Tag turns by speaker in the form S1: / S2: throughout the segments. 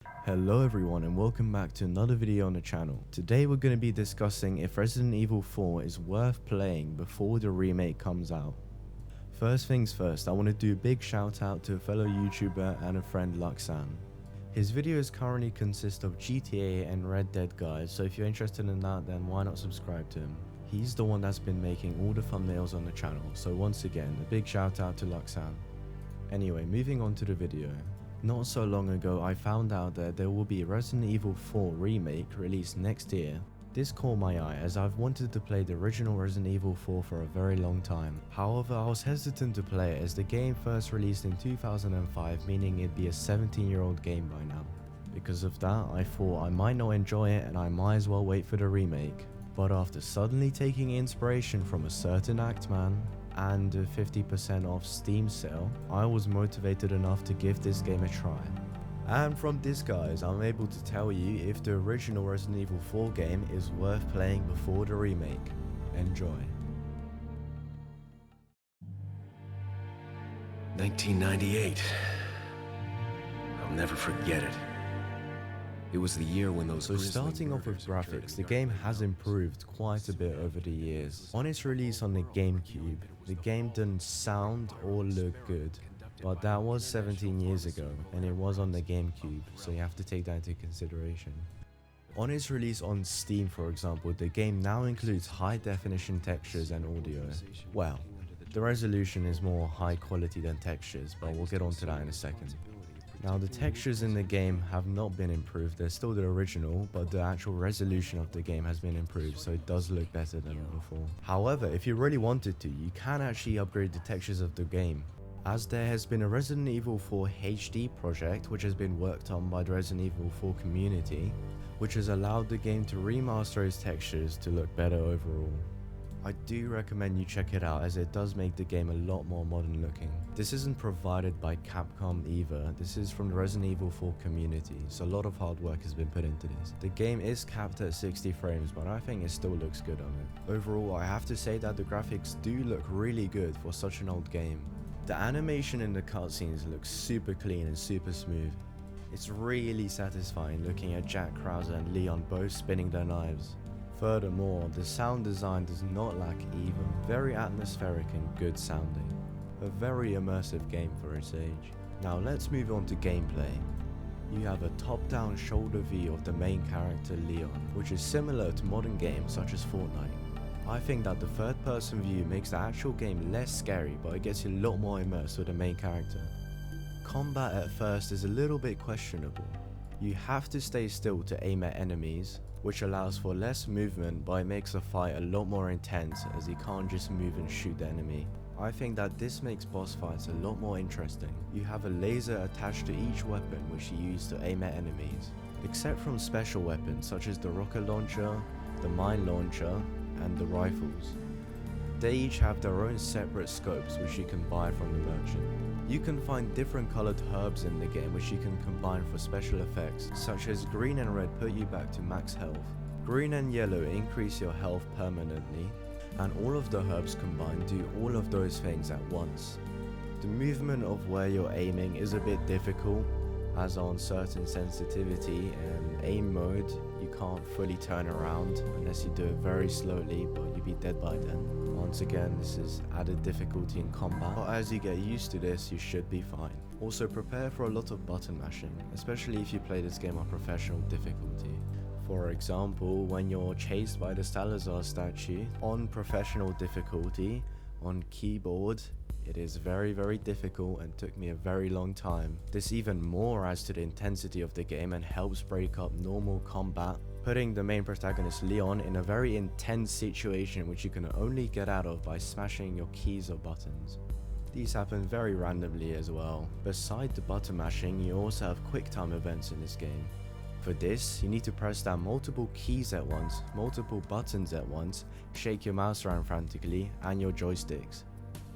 S1: Hello everyone and welcome back to another video on the channel. Today we're going to be discussing if Resident Evil 4 is worth playing before the remake comes out. First things first, I want to do a big shout out to a fellow YouTuber and a friend Luxan. His videos currently consist of GTA and Red Dead guides, so if you're interested in that, then why not subscribe to him. He's the one that's been making all the thumbnails on the channel, so once again a big shout out to Luxan. Anyway, moving on to the video. Not so long ago I found out that there will be a Resident Evil 4 remake released next year. This caught my eye as I've wanted to play the original Resident Evil 4 for a very long time. However, I was hesitant to play it as the game first released in 2005, meaning it'd be a 17-year-old game by now. Because of that, I thought I might not enjoy it and I might as well wait for the remake. But after suddenly taking inspiration from a certain Actman and a 50% off Steam sale, I was motivated enough to give this game a try. And from this guys, I'm able to tell you if the original Resident Evil 4 game is worth playing before the remake. Enjoy.
S2: 1998. I'll never forget it. It was the year when those
S1: So starting off with graphics, the game has improved quite a bit over the years. On its release on the GameCube, the game didn't sound or look good, but that was 17 years ago and it was on the GameCube, so you have to take that into consideration. On its release on Steam, for example, the game now includes high definition textures and audio. Well, the resolution is more high quality than textures, but we'll get onto that in a second. Now the textures in the game have not been improved, they're still the original, but the actual resolution of the game has been improved, so it does look better than before. However, if you really wanted to, you can actually upgrade the textures of the game, as there has been a Resident Evil 4 HD project which has been worked on by the Resident Evil 4 community, which has allowed the game to remaster its textures to look better overall. I do recommend you check it out as it does make the game a lot more modern looking. This isn't provided by Capcom either, this is from the Resident Evil 4 community, so a lot of hard work has been put into this. The game is capped at 60 frames, but I think it still looks good on it. Overall, I have to say that the graphics do look really good for such an old game. The animation in the cutscenes looks super clean and super smooth. It's really satisfying looking at Jack Krauser and Leon both spinning their knives. Furthermore, the sound design does not lack either, very atmospheric and good sounding. A very immersive game for its age. Now let's move on to gameplay. You have a top-down shoulder view of the main character Leon, which is similar to modern games such as Fortnite. I think that the third-person view makes the actual game less scary, but it gets you a lot more immersed with the main character. Combat at first is a little bit questionable. You have to stay still to aim at enemies, which allows for less movement, but it makes the fight a lot more intense as you can't just move and shoot the enemy. I think that this makes boss fights a lot more interesting. You have a laser attached to each weapon which you use to aim at enemies. Except from special weapons such as the rocket launcher, the mine launcher, and the rifles. They each have their own separate scopes which you can buy from the merchant. You can find different colored herbs in the game which you can combine for special effects, such as green and red put you back to max health. Green and yellow increase your health permanently, and all of the herbs combined do all of those things at once. The movement of where you're aiming is a bit difficult, as on certain sensitivity and aim mode you can't fully turn around unless you do it very slowly, but you'd be dead by then. Once again, this is added difficulty in combat, but as you get used to this, you should be fine. Also prepare for a lot of button mashing, especially if you play this game on professional difficulty. For example, when you're chased by the Salazar statue on professional difficulty on keyboard, it is very difficult and took me a very long time. This even more adds to the intensity of the game and helps break up normal combat, putting the main protagonist Leon in a very intense situation which you can only get out of by smashing your keys or buttons. These happen very randomly as well. Beside the button mashing, you also have quick time events in this game. For this, you need to press down multiple keys at once, multiple buttons at once, shake your mouse around frantically, and your joysticks.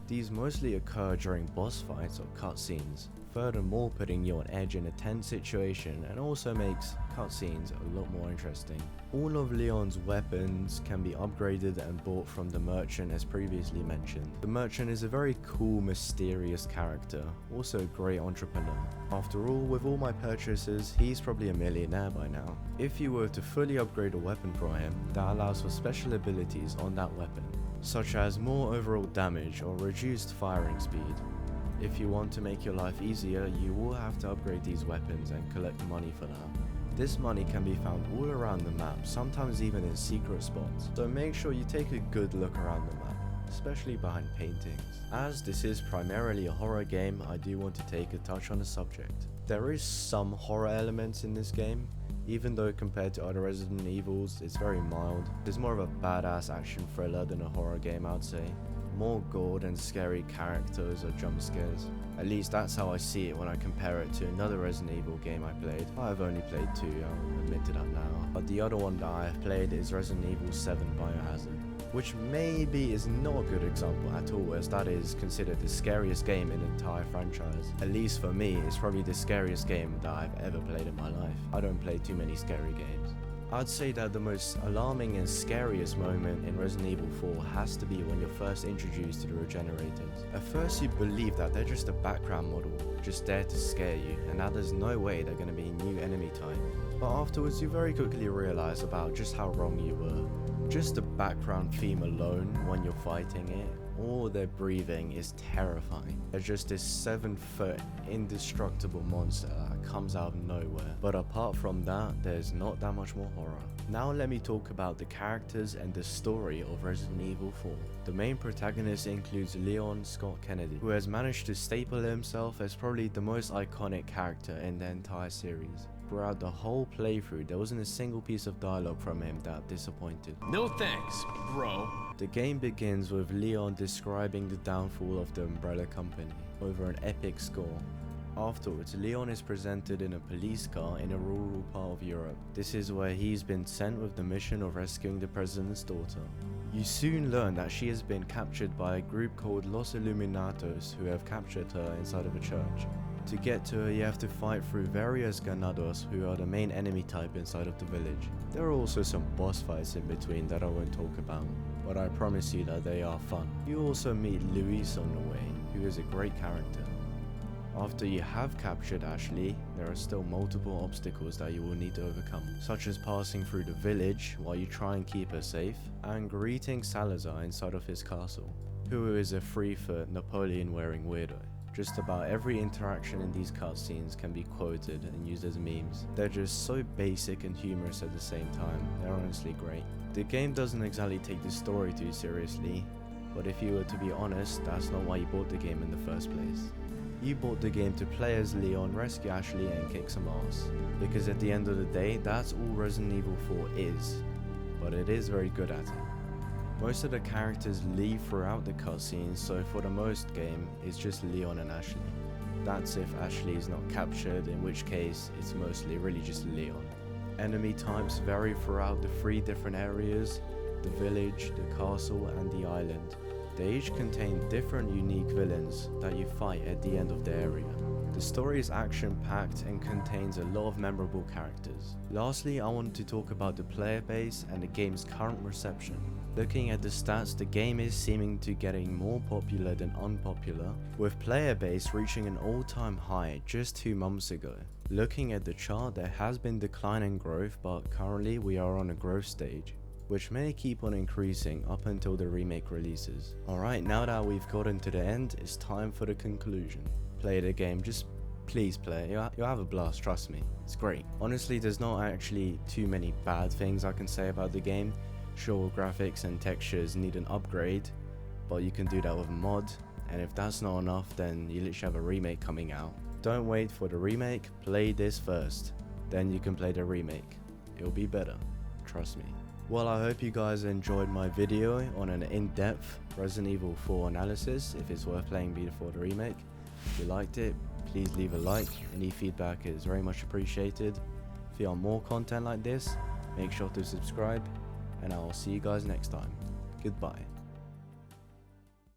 S1: These mostly occur during boss fights or cutscenes. furthermore putting you on edge in a tense situation, and also makes cutscenes a lot more interesting. All of Leon's weapons can be upgraded and bought from the merchant as previously mentioned. The merchant is a very cool, mysterious character, also a great entrepreneur. After all, with all my purchases, he's probably a millionaire by now. If you were to fully upgrade a weapon from him, that allows for special abilities on that weapon, such as more overall damage or reduced firing speed. If you want to make your life easier, you will have to upgrade these weapons and collect money for that. This money can be found all around the map, sometimes even in secret spots, so make sure you take a good look around the map, especially behind paintings. As this is primarily a horror game, I do want to take a touch on the subject. There is some horror elements in this game, even though compared to other Resident Evils, it's very mild. It's more of a badass action thriller than a horror game, I'd say. More gore and scary characters or jump scares. At least that's how I see it when I compare it to another Resident Evil game I played. I've only played 2, I'll admit to that now. But the other one that I have played is Resident Evil 7 Biohazard, which maybe is not a good example at all, as that is considered the scariest game in the entire franchise. At least for me, it's probably the scariest game that I've ever played in my life. I don't play too many scary games. I'd say that the most alarming and scariest moment in Resident Evil 4 has to be when you're first introduced to the Regenerators. At first you believe that they're just a background model, just there to scare you, and that there's no way they're going to be a new enemy type. But afterwards you very quickly realize about just how wrong you were. Just the background theme alone when you're fighting it, all their breathing is terrifying. They're just this 7-foot indestructible monster that comes out of nowhere. But apart from that, there's not that much more horror. Now let me talk about the characters and the story of Resident Evil 4. The main protagonist includes Leon Scott Kennedy, who has managed to staple himself as probably the most iconic character in the entire series. Throughout the whole playthrough, there wasn't a single piece of dialogue from him that disappointed.
S3: No thanks, bro.
S1: The game begins with Leon describing the downfall of the Umbrella Company over an epic score. Afterwards, Leon is presented in a police car in a rural part of Europe. This is where he's been sent with the mission of rescuing the president's daughter. You soon learn that she has been captured by a group called Los Illuminatos, who have captured her inside of a church. To get to her, you have to fight through various ganados, who are the main enemy type inside of the village. There are also some boss fights in between that I won't talk about, but I promise you that they are fun. You also meet Luis on the way, who is a great character. After you have captured Ashley, there are still multiple obstacles that you will need to overcome, such as passing through the village while you try and keep her safe, and greeting Salazar inside of his castle, who is a 3-foot Napoleon-wearing weirdo. Just about every interaction in these cutscenes can be quoted and used as memes. They're just so basic and humorous at the same time, they're honestly great. The game doesn't exactly take the story too seriously, but if you were to be honest, that's not why you bought the game in the first place. You bought the game to play as Leon, rescue Ashley and kick some ass, because at the end of the day, that's all Resident Evil 4 is, but it is very good at it. Most of the characters leave throughout the cutscenes, so for the most game, it's just Leon and Ashley. That's if Ashley is not captured, in which case, it's mostly really just Leon. Enemy types vary throughout the 3 different areas, the village, the castle and the island. They each contain different unique villains that you fight at the end of the area. The story is action-packed and contains a lot of memorable characters. Lastly, I want to talk about the player base and the game's current reception. Looking at the stats, the game is seeming to getting more popular than unpopular, with player base reaching an all-time high just 2 months ago. Looking at the chart, there has been declining growth, but currently we are on a growth stage, which may keep on increasing up until the remake releases. Alright, now that we've gotten to the end, it's time for the conclusion. Play the game, just please play it. You'll have a blast, trust me. It's great. Honestly, there's not actually too many bad things I can say about the game. Sure, graphics and textures need an upgrade, but you can do that with a mod, and if that's not enough, then you literally have a remake coming out. Don't wait for the remake, play this first, then you can play the remake. It'll be better, trust me. Well, I hope you guys enjoyed my video on an in-depth Resident Evil 4 analysis, if it's worth playing Before The Remake. If you liked it, please leave a like. Any feedback is very much appreciated. If you want more content like this, make sure to subscribe, and I'll see you guys next time. Goodbye.